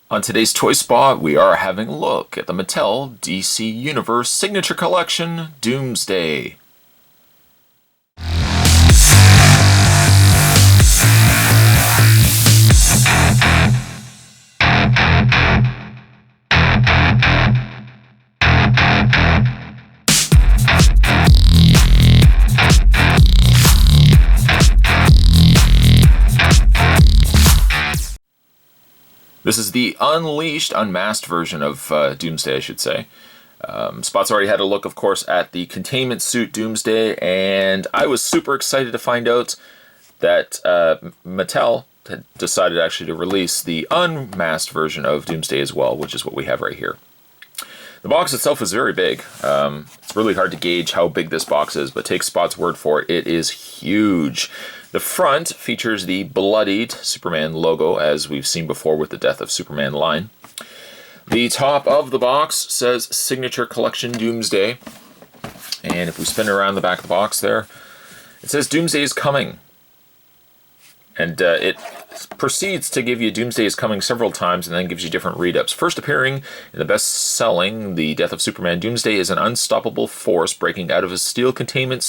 On today's Toy Spot, we are having a look at the Mattel DC Universe Signature Collection, Doomsday. This is the unleashed, unmasked version of Doomsday, I should say. Spot's already had a look, of course, at the containment suit Doomsday, and I was super excited to find out that Mattel had decided actually to release the unmasked version of Doomsday as well, which is what we have right here. The box itself is very big. It's really hard to gauge how big this box is, but take Spot's word for it, it is huge. The front features the bloodied Superman logo, as we've seen before with the Death of Superman line. The top of the box says Signature Collection Doomsday. And if we spin around the back of the box there, it says Doomsday is coming. And it proceeds to give you Doomsday is coming several times and then gives you different read-ups. First appearing in the best-selling The Death of Superman, Doomsday is an unstoppable force breaking out of a steel containment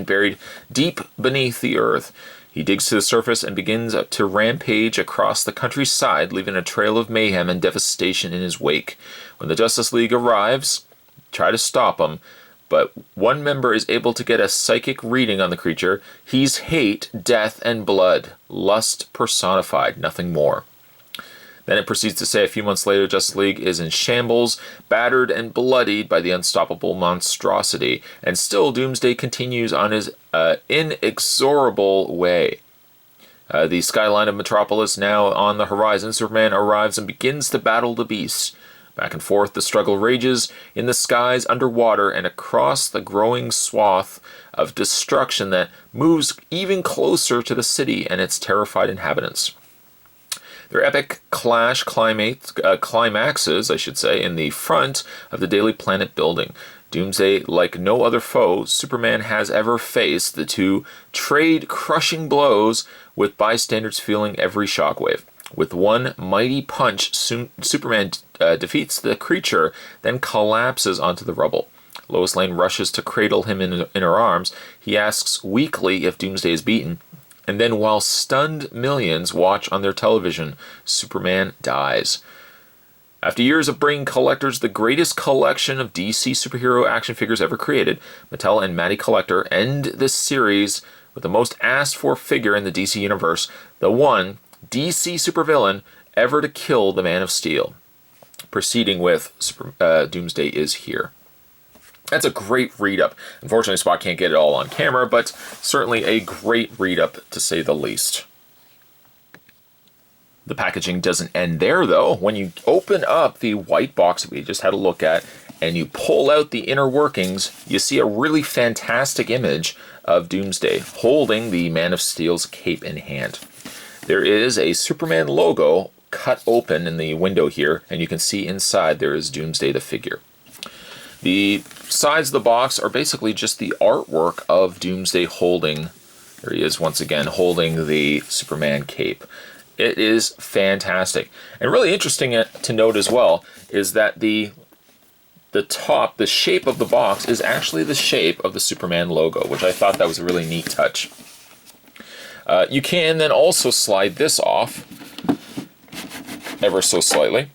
buried deep beneath the earth. He digs to the surface and begins to rampage across the countryside, leaving a trail of mayhem and devastation in his wake. When the Justice League arrives, try to stop him, but one member is able to get a psychic reading on the creature. He's hate, death, and blood. Lust personified, nothing more. Then it proceeds to say a few months later, Justice League is in shambles, battered and bloodied by the unstoppable monstrosity, and still Doomsday continues on his inexorable way. The skyline of Metropolis now on the horizon, Superman arrives and begins to battle the beast. Back and forth, the struggle rages in the skies, underwater, and across the growing swath of destruction that moves even closer to the city and its terrified inhabitants. Their epic clash climaxes, in the front of the Daily Planet building. Doomsday, like no other foe Superman has ever faced, the two trade crushing blows with bystanders feeling every shockwave. With one mighty punch, Superman defeats the creature, then collapses onto the rubble. Lois Lane rushes to cradle him in her arms. He asks weakly if Doomsday is beaten. And then while stunned millions watch on their television, Superman dies. After years of bringing collectors the greatest collection of DC superhero action figures ever created, Mattel and Matty Collector end this series with the most asked-for figure in the DC universe, the one DC supervillain ever to kill the Man of Steel. Proceeding with Doomsday is here. That's a great read-up. Unfortunately, Spot can't get it all on camera, but certainly a great read-up to say the least. The packaging doesn't end there, though. When you open up the white box that we just had a look at, and you pull out the inner workings, you see a really fantastic image of Doomsday holding the Man of Steel's cape in hand. There is a Superman logo cut open in the window here, and you can see inside there is Doomsday the figure. The sides of the box are basically just the artwork of Doomsday holding, there he is once again, holding the Superman cape. It is fantastic. And really interesting to note as well is that the shape of the box is actually the shape of the Superman logo, which I thought that was a really neat touch. You can then also slide this off ever so slightly.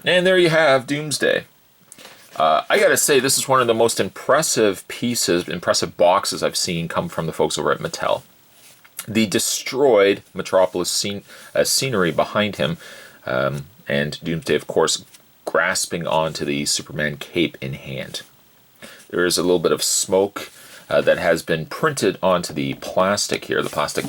And there you have Doomsday. I gotta say, this is one of the most impressive boxes I've seen come from the folks over at Mattel. The destroyed Metropolis scenery behind him, and Doomsday, of course, grasping onto the Superman cape in hand. There is a little bit of smoke that has been printed onto the plastic here, the plastic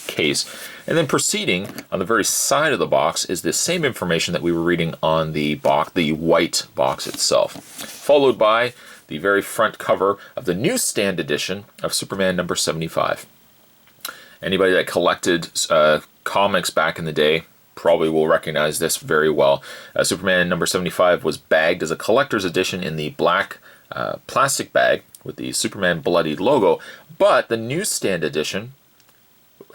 case. And then proceeding on the very side of the box is the same information that we were reading on the white box itself, followed by the very front cover of the newsstand edition of Superman number 75. Anybody that collected comics back in the day probably will recognize this very well. Superman number 75 was bagged as a collector's edition in the black plastic bag with the Superman bloodied logo, but the newsstand edition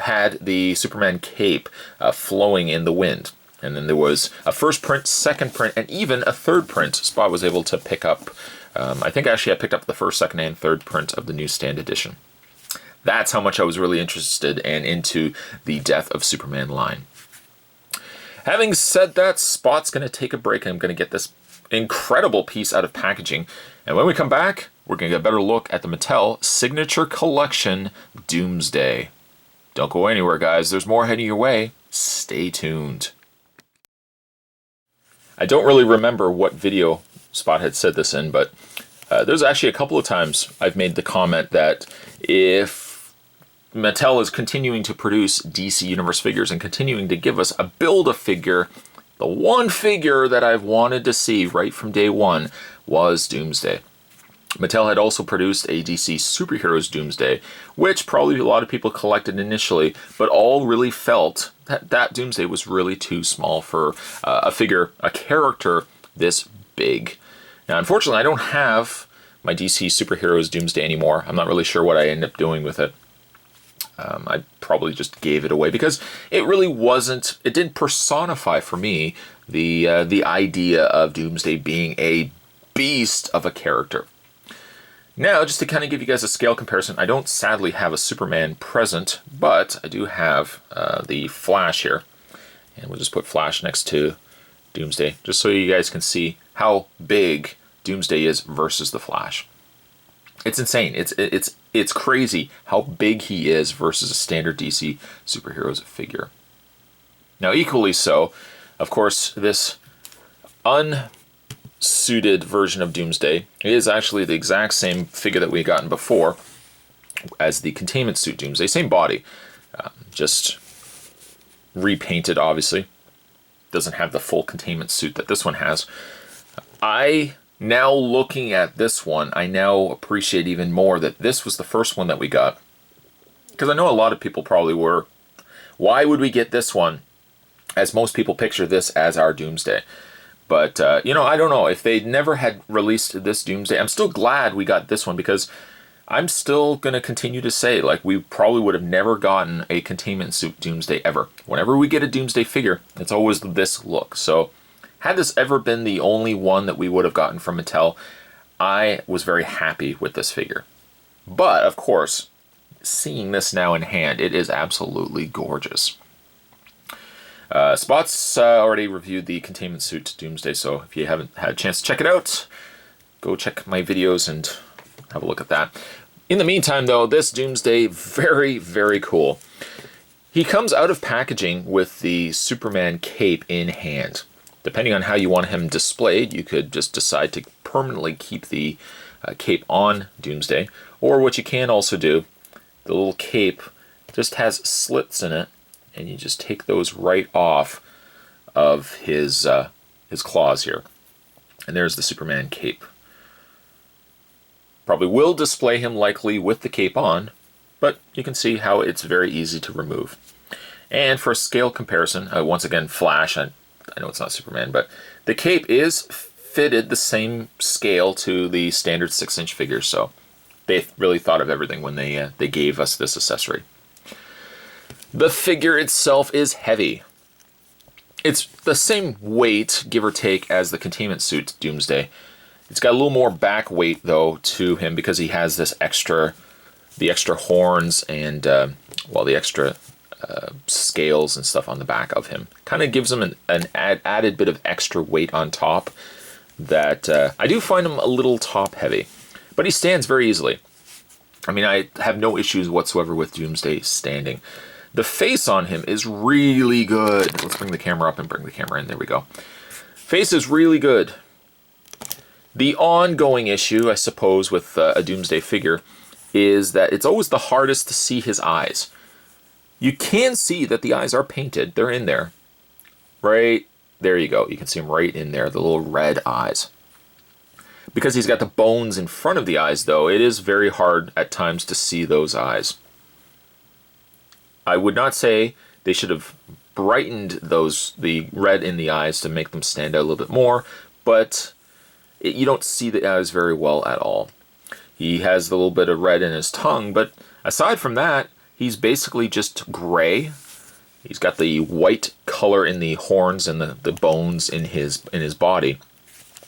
had the Superman cape flowing in the wind. And then there was a first print, second print, and even a third print. Spot was able to pick up, I think actually I picked up the first, second, and third print of the newsstand edition. That's how much I was really interested and into the Death of Superman line. Having said that, Spot's going to take a break, and I'm going to get this incredible piece out of packaging. And when we come back, we're going to get a better look at the Mattel Signature Collection Doomsday. Don't go anywhere, guys. There's more heading your way. Stay tuned. I don't really remember what video Spot had said this in, but there's actually a couple of times I've made the comment that if Mattel is continuing to produce DC Universe figures and continuing to give us a Build-A-Figure, the one figure that I've wanted to see right from day one was Doomsday. Mattel had also produced a DC Superheroes Doomsday, which probably a lot of people collected initially, but all really felt that Doomsday was really too small for a figure, a character this big. Now, unfortunately, I don't have my DC Superheroes Doomsday anymore. I'm not really sure what I ended up doing with it. I probably just gave it away because it really wasn't, it didn't personify for me the idea of Doomsday being a beast of a character. Now, just to kind of give you guys a scale comparison, I don't sadly have a Superman present, but I do have the Flash here. And we'll just put Flash next to Doomsday, just so you guys can see how big Doomsday is versus the Flash. It's insane. It's crazy how big he is versus a standard DC Superheroes figure. Now, equally so, of course, this unsuited version of Doomsday is actually the exact same figure that we gotten before as the containment suit Doomsday. Same body, just repainted, obviously. Doesn't have the full containment suit that this one has. Now looking at this one, I now appreciate even more that this was the first one that we got. Because I know a lot of people probably were, why would we get this one? As most people picture this as our Doomsday. But, you know, I don't know. If they never had released this Doomsday, I'm still glad we got this one because I'm still going to continue to say, like, we probably would have never gotten a containment suit Doomsday ever. Whenever we get a Doomsday figure, it's always this look. So, had this ever been the only one that we would have gotten from Mattel, I was very happy with this figure. But, of course, seeing this now in hand, it is absolutely gorgeous. Spot's already reviewed the containment suit Doomsday, so if you haven't had a chance to check it out, go check my videos and have a look at that. In the meantime, though, this Doomsday, very, very cool. He comes out of packaging with the Superman cape in hand. Depending on how you want him displayed, you could just decide to permanently keep the cape on Doomsday. Or what you can also do, the little cape just has slits in it, and you just take those right off of his claws here. And there's the Superman cape. Probably will display him likely with the cape on, but you can see how it's very easy to remove. And for a scale comparison, once again, Flash, I know it's not Superman, but the cape is fitted the same scale to the standard 6-inch figure, so they really thought of everything when they gave us this accessory. The figure itself is heavy. It's the same weight, give or take, as the containment suit Doomsday. It's got a little more back weight, though, to him because he has this the extra horns and, the extra scales and stuff on the back of him. Kind of gives him an added bit of extra weight on top that I do find him a little top heavy. But he stands very easily. I mean, I have no issues whatsoever with Doomsday standing. The face on him is really good. Let's bring the camera up and bring the camera in. There we go. Face is really good. The ongoing issue, I suppose, with a Doomsday figure is that it's always the hardest to see his eyes. You can see that the eyes are painted. They're in there. Right there you go. You can see them right in there, the little red eyes. Because he's got the bones in front of the eyes, though, it is very hard at times to see those eyes. I would not say they should have brightened the red in the eyes to make them stand out a little bit more, but you don't see the eyes very well at all. He has the little bit of red in his tongue, but aside from that, he's basically just gray, He's got the white color in the horns and the bones in his body.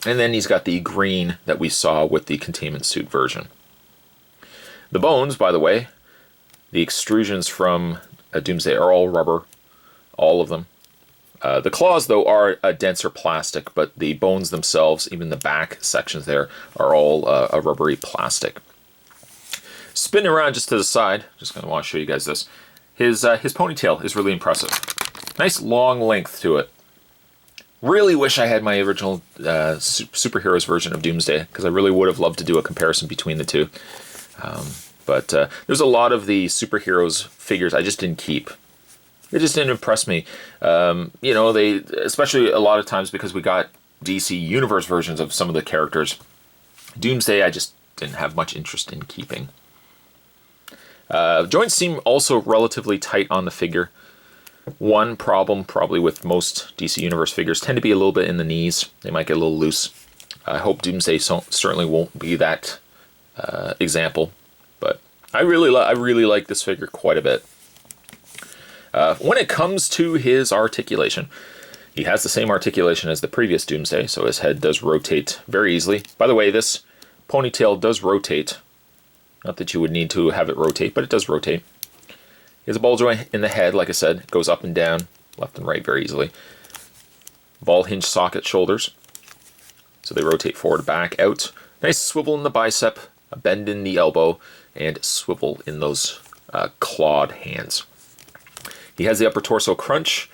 And then he's got the green that we saw with the containment suit version. The bones, by the way, the extrusions from Doomsday are all rubber, all of them. The claws, though, are a denser plastic, but the bones themselves, even the back sections there, are all a rubbery plastic. Spinning around just to the side, just kind of want to show you guys this. His ponytail is really impressive. Nice long length to it. Really wish I had my original superheroes version of Doomsday, because I really would have loved to do a comparison between the two. But there's a lot of the superheroes figures I just didn't keep. It just didn't impress me. You know, they, especially a lot of times because we got DC Universe versions of some of the characters. Doomsday I just didn't have much interest in keeping. Joints seem also relatively tight on the figure. One problem probably with most DC Universe figures tend to be a little bit in the knees. They might get a little loose. I hope Doomsday certainly won't be that example. But I really like this figure quite a bit. When it comes to his articulation, he has the same articulation as the previous Doomsday, so his head does rotate very easily. By the way, this ponytail does rotate. Not that you would need to have it rotate, but it does rotate. He has a ball joint in the head, like I said. It goes up and down, left and right very easily. Ball hinge socket shoulders. So they rotate forward, back, out. Nice swivel in the bicep, a bend in the elbow, and swivel in those clawed hands. He has the upper torso crunch,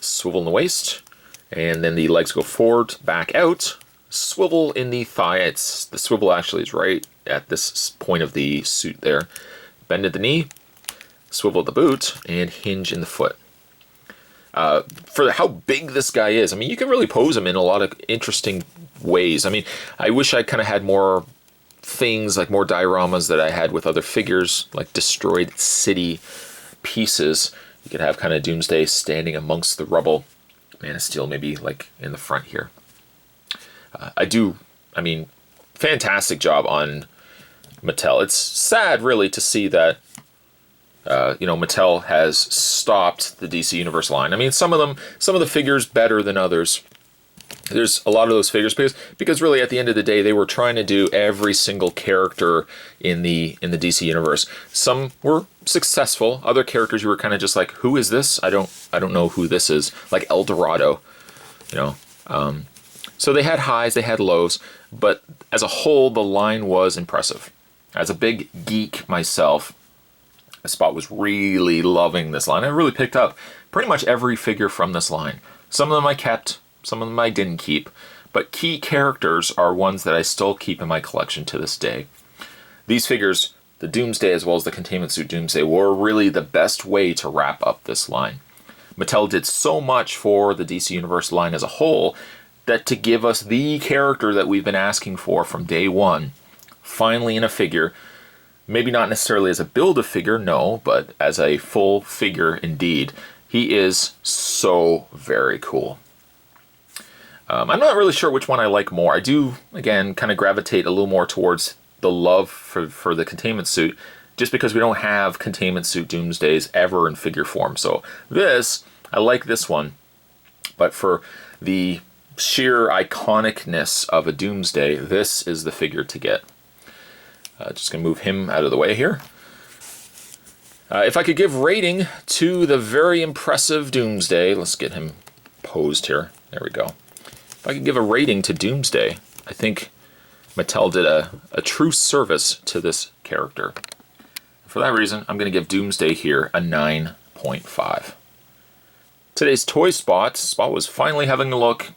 swivel in the waist, and then the legs go forward, back, out. Swivel in the thigh. The swivel actually is right at this point of the suit there. Bend at the knee, swivel at the boot, and hinge in the foot. For how big this guy is, I mean, you can really pose him in a lot of interesting ways. I mean, I wish I kind of had more things, like more dioramas that I had with other figures, like destroyed city pieces. You could have kind of Doomsday standing amongst the rubble. Man of Steel maybe like in the front here. I mean, fantastic job on Mattel. It's sad, really, to see that, you know, Mattel has stopped the DC Universe line. I mean, some of the figures better than others. There's a lot of those figures because really at the end of the day they were trying to do every single character in the DC Universe. Some were successful. Other characters you were kind of just like, who is this? I don't know who this is. Like El Dorado, you know. So they had highs, they had lows, but as a whole the line was impressive. As a big geek myself, Spot was really loving this line. I really picked up pretty much every figure from this line. Some of them I kept, some of them I didn't keep, but key characters are ones that I still keep in my collection to this day. These figures, the Doomsday as well as the Containment Suit Doomsday, were really the best way to wrap up this line. Mattel did so much for the DC Universe line as a whole that to give us the character that we've been asking for from day one, finally in a figure, maybe not necessarily as a build-a-figure, no, but as a full figure indeed, he is so very cool. I'm not really sure which one I like more. I do, again, kind of gravitate a little more towards the love for the Containment Suit, just because we don't have Containment Suit Doomsdays ever in figure form. So this, I like this one, but for the sheer iconicness of a Doomsday, this is the figure to get. Just going to move him out of the way here. If I could give rating to the very impressive Doomsday, let's get him posed here. There we go. If I could give a rating to Doomsday, I think Mattel did a true service to this character. For that reason, I'm going to give Doomsday here a 9.5. Today's Toy Spot was finally having a look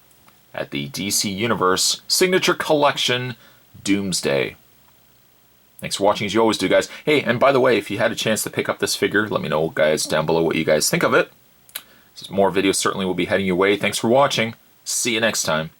at the DC Universe Signature Collection Doomsday. Thanks for watching as you always do, guys. Hey, and by the way, if you had a chance to pick up this figure, let me know, guys, down below what you guys think of it. More videos certainly will be heading your way. Thanks for watching. See you next time.